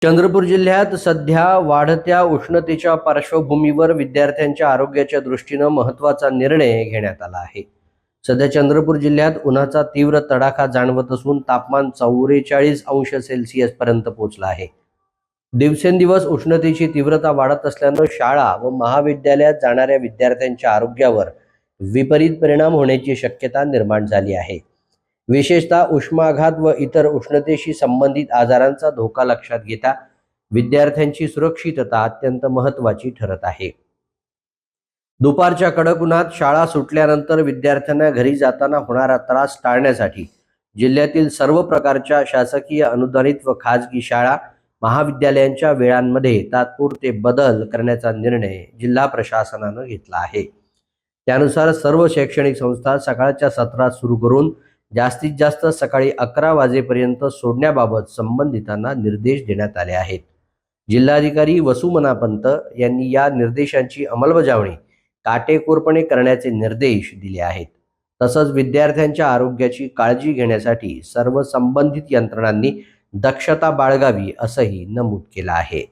चंद्रपूर जिल्ह्यात सध्या वाढत्या उष्णतेच्या पार्श्वभूमीवर विद्यार्थ्यांच्या आरोग्याच्या दृष्टीनं महत्त्वाचा निर्णय घेण्यात आला आहे। सध्या चंद्रपूर जिल्ह्यात उन्हाचा तीव्र तडाखा जाणवत असून तापमान 44° पर्यंत पोहोचलं आहे। दिवसेंदिवस उष्णतेची तीव्रता वाढत असल्यानं शाळा व महाविद्यालयात जाणाऱ्या विद्यार्थ्यांच्या आरोग्यावर विपरीत परिणाम होण्याची शक्यता निर्माण झाली आहे। विशेषतः उष्माघात व इतर उष्णतेशी संबंधित आजारांचा धोका लक्षात घेता विद्यार्थ्यांची सुरक्षितता अत्यंत महत्त्वाची ठरत आहे। दुपारच्या कडक उन्हात शाळा सुटल्यानंतर विद्यार्थ्यांना घरी जाताना होणारा त्रास टाळण्यासाठी जिल्ह्यातील सर्व प्रकारच्या शासकीय अनुदानित व खाजगी शाळा महाविद्यालयांच्या वेळांमध्ये तात्पुरते बदल करण्याचा निर्णय जिल्हा प्रशासनाने घेतला आहे। त्यानुसार सर्व शैक्षणिक संस्था सकाळच्या सत्रात सुरू करून जास्तीत जास्त सकाळी 11 वाजेपर्यंत सोडण्याबाबत संबंधितांना निर्देश देण्यात आले आहेत। जिल्हाधिकारी वसुमना पंत यांनी या निर्देशांची अंमलबजावणी काटेकोरपणे करण्याचे निर्देश दिले आहेत। तसंच विद्यार्थ्यांच्या आरोग्याची काळजी घेण्यासाठी सर्व संबंधित यंत्रणांनी दक्षता बाळगावी असंही नमूद केलं आहे।